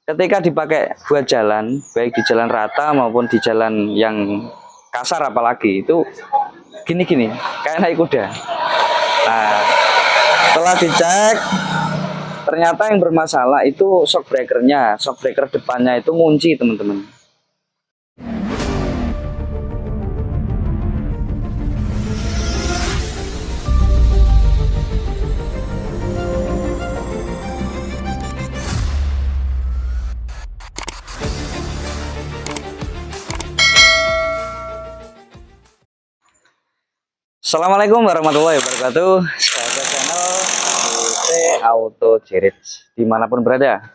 ketika dipakai buat jalan, baik di jalan rata maupun di jalan yang kasar apalagi, itu gini-gini, kayak naik kuda. Nah, setelah dicek, ternyata yang bermasalah itu shock breakernya, shock breaker depannya itu ngunci, teman-teman. Assalamualaikum warahmatullahi wabarakatuh. Sahabat channel UT Auto Garage dimanapun berada.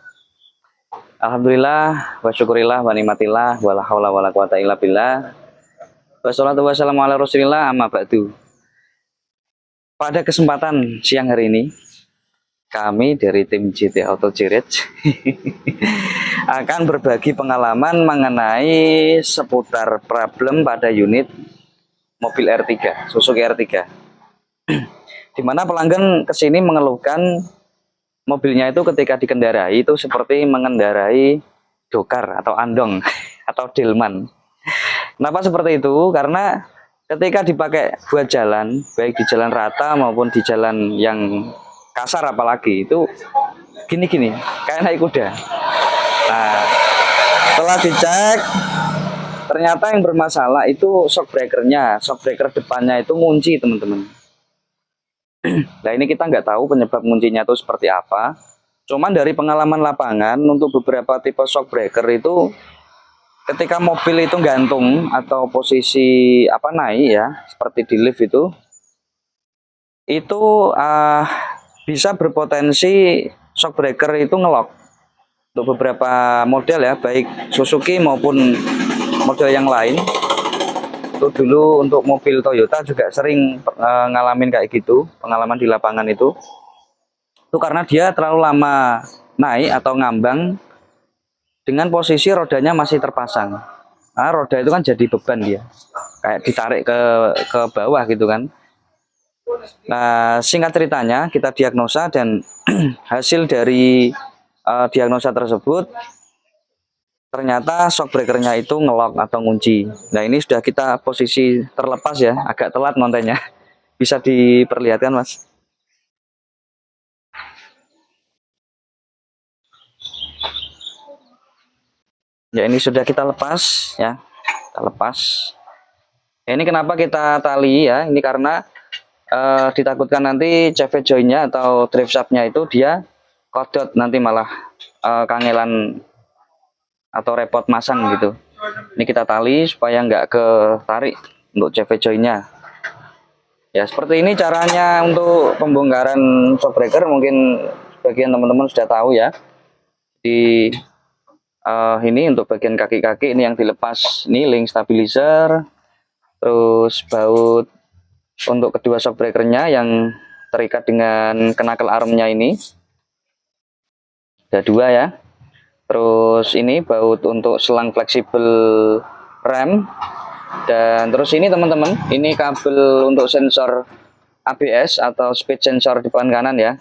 Alhamdulillah wa syukurillah wa nikmatillah wa la haula wa la quwata illa billah. Wassalatu wassalamu ala rasulillah amma ba'du. Pada kesempatan siang hari ini, kami dari tim JT Auto Garage akan berbagi pengalaman mengenai seputar problem pada unit mobil R3, Suzuki R3. Dimana pelanggan kesini mengeluhkan mobilnya itu ketika dikendarai itu seperti mengendarai dokar atau andong atau delman. Kenapa seperti itu? Karena ketika dipakai buat jalan, baik di jalan rata maupun di jalan yang kasar apalagi, itu gini-gini, kayak naik kuda. Nah, setelah dicek, ternyata yang bermasalah itu shock breakernya, shock breaker depannya itu ngunci, teman-teman. Nah, ini kita nggak tahu penyebab nguncinya itu seperti apa. Cuman dari pengalaman lapangan, untuk beberapa tipe shock breaker itu ketika mobil itu gantung atau posisi naik ya, seperti di lift itu bisa berpotensi shock breaker itu ngelok. Untuk beberapa model ya, baik Suzuki maupun model yang lain. Itu dulu untuk mobil Toyota juga sering ngalamin kayak gitu, pengalaman di lapangan itu karena dia terlalu lama naik atau ngambang dengan posisi rodanya masih terpasang. Nah, roda itu kan jadi beban, dia kayak ditarik ke bawah gitu kan. Nah, singkat ceritanya kita diagnosa dan hasil dari diagnosa tersebut ternyata shock breakernya itu ngelok atau ngunci. Nah, ini sudah kita posisi terlepas ya, agak telat ngontennya. Bisa diperlihatkan, Mas? Ya, ini sudah kita lepas ya. Kita lepas. Ya, ini kenapa kita tali ya? Ini karena ditakutkan nanti CV joinnya atau drive shaftnya itu dia kodot, nanti malah kangelan atau repot masang gitu. Ini kita tali supaya nggak ketarik untuk CV joinnya. Ya, seperti ini caranya untuk pembongkaran shock breaker. Mungkin bagian teman-teman sudah tahu ya. Di ini untuk bagian kaki-kaki ini yang dilepas, ini link stabilizer, terus baut untuk kedua shock breakernya yang terikat dengan knuckle armnya ini ada dua ya. Terus ini baut untuk selang fleksibel rem, dan terus ini teman-teman, ini kabel untuk sensor ABS atau speed sensor di depan kanan ya.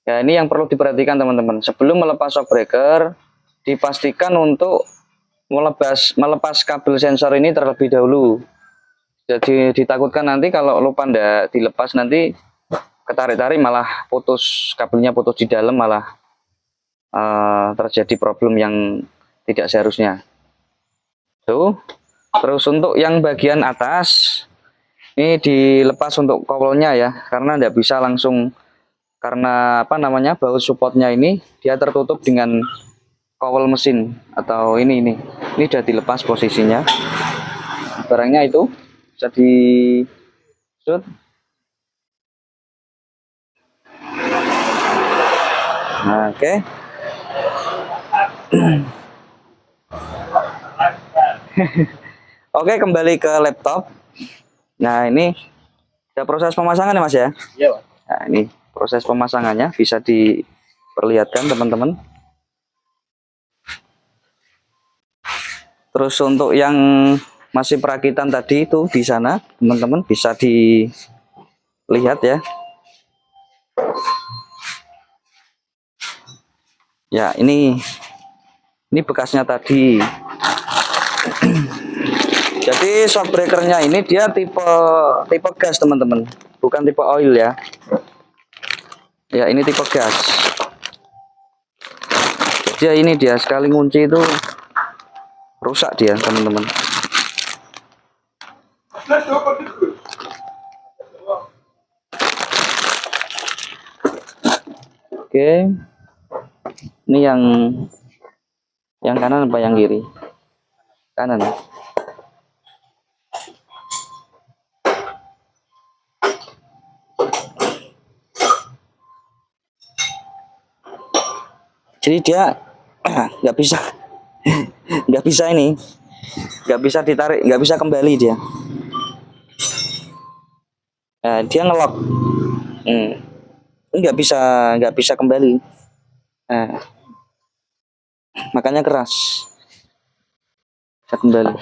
Ya, ini yang perlu diperhatikan teman-teman. Sebelum melepas shock breaker, dipastikan untuk melepas kabel sensor ini terlebih dahulu. Jadi ditakutkan nanti kalau lupa ndak dilepas, nanti ketarik-tarik malah putus, kabelnya putus di dalam, malah terjadi problem yang tidak seharusnya. Tuh. Terus untuk yang bagian atas ini dilepas untuk kowelnya ya, karena tidak bisa langsung, karena baut supportnya ini dia tertutup dengan kowel mesin atau ini sudah dilepas posisinya. Barangnya itu bisa di shoot. Nah, oke. Oke, kembali ke laptop. Nah, ini ada proses pemasangan ya, Mas ya? Iya, Pak. Nah, ini proses pemasangannya bisa diperlihatkan teman-teman. Terus untuk yang masih perakitan tadi itu di sana, teman-teman bisa dilihat ya. Ya, ini Ini bekasnya tadi. Jadi shock breakernya ini dia tipe gas teman-teman, bukan tipe oil ya. Ya ini tipe gas. Jadi ini dia sekali ngunci itu rusak dia teman-teman. Oke, ini yang kanan apa yang kiri? Kanan. Jadi dia nggak bisa ini, nggak bisa ditarik, nggak bisa kembali dia. Nah, dia ngelok, nggak bisa kembali. Nah, makanya keras, bisa kembali.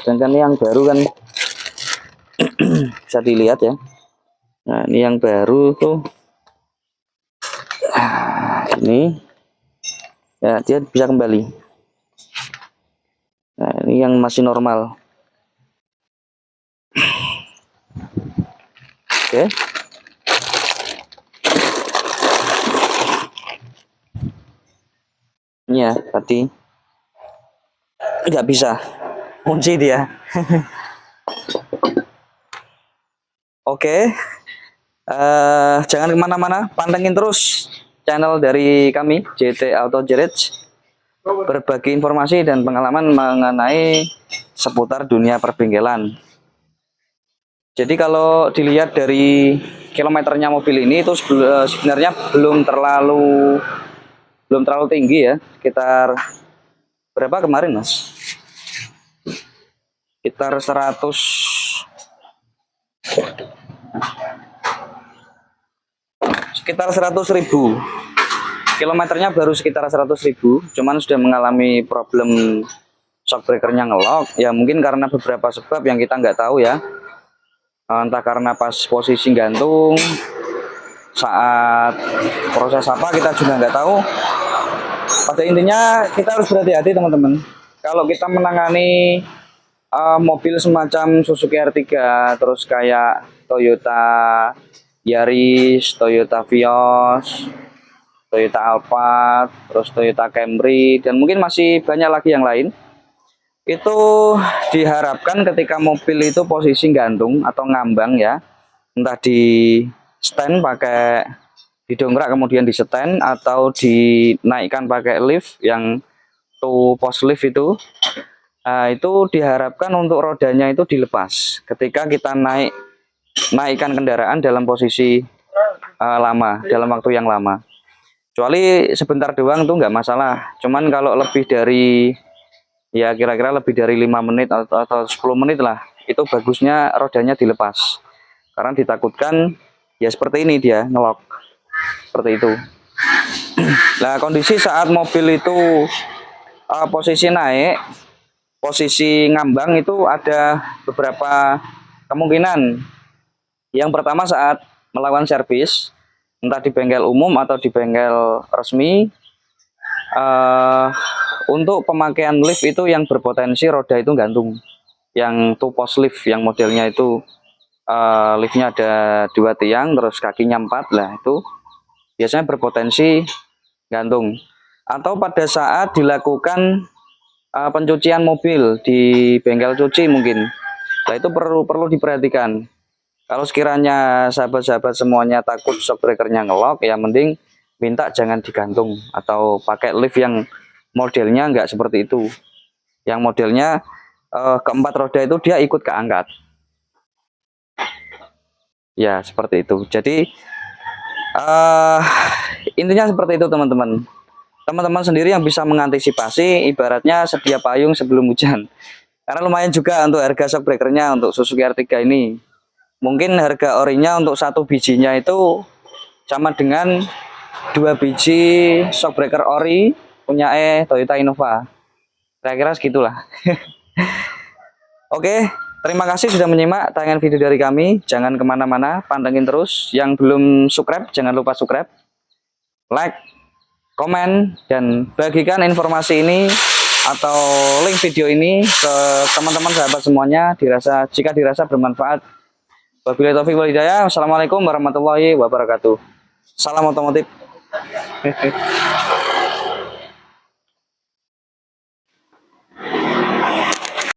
Sedangkan yang baru kan bisa dilihat ya. Nah ini yang baru tuh, ini ya dia bisa kembali. Nah ini yang masih normal. Oke. Ini ya tadi nggak bisa kunci dia. Oke. Jangan kemana-mana, pantengin terus channel dari kami JT Auto Garage, berbagi informasi dan pengalaman mengenai seputar dunia perbengkelan. Jadi kalau dilihat dari kilometernya mobil ini itu sebenarnya belum terlalu tinggi ya, sekitar berapa kemarin mas? Sekitar 100.000 kilometernya, baru sekitar 100.000, cuman sudah mengalami problem shock breakernya ngelok ya, mungkin karena beberapa sebab yang kita nggak tahu ya, entah karena pas posisi gantung, saat proses apa kita juga nggak tahu. Pada intinya kita harus berhati-hati teman-teman kalau kita menangani mobil semacam Suzuki R3, terus kayak Toyota Yaris, Toyota Vios, Toyota Alphard, terus Toyota Camry, dan mungkin masih banyak lagi yang lain. Itu diharapkan ketika mobil itu posisi gantung atau ngambang ya, entah di stand pakai didongkrak kemudian di stand atau dinaikkan pakai lift yang two post lift itu. Nah, itu diharapkan untuk rodanya itu dilepas ketika kita naikkan kendaraan dalam posisi lama, dalam waktu yang lama. Kecuali sebentar doang tuh nggak masalah. Cuman kalau lebih dari ya kira-kira lebih dari 5 menit atau 10 menit lah, itu bagusnya rodanya dilepas. Karena ditakutkan ya seperti ini dia ngelok. Seperti itu. Nah, kondisi saat mobil itu posisi naik, posisi ngambang itu ada beberapa kemungkinan. Yang pertama saat melakukan servis, entah di bengkel umum atau di bengkel resmi, untuk pemakaian lift itu yang berpotensi roda itu gantung, yang two post lift, yang modelnya itu liftnya ada 2 tiang terus kakinya 4 lah, itu biasanya berpotensi gantung. Atau pada saat dilakukan pencucian mobil di bengkel cuci mungkin, nah itu perlu diperhatikan. Kalau sekiranya sahabat-sahabat semuanya takut shock breakernya ngelok, ya mending minta jangan digantung atau pakai lift yang modelnya nggak seperti itu, yang modelnya keempat roda itu dia ikut keangkat ya, seperti itu. Jadi intinya seperti itu teman-teman. Teman-teman sendiri yang bisa mengantisipasi, ibaratnya sedia payung sebelum hujan, karena lumayan juga untuk harga shock breakernya untuk Suzuki R3 ini. Mungkin harga orinya untuk 1 bijinya itu sama dengan 2 biji shock breaker ori punya Toyota Innova, kira-kira segitulah. Oke Terima kasih sudah menyimak tayangan video dari kami. Jangan kemana-mana, pantengin terus. Yang belum subscribe, jangan lupa subscribe, like, komen, dan bagikan informasi ini atau link video ini ke teman-teman sahabat semuanya jika dirasa bermanfaat. Wabillahi taufiq wal hidayah. Wassalamualaikum warahmatullahi wabarakatuh. Salam otomotif.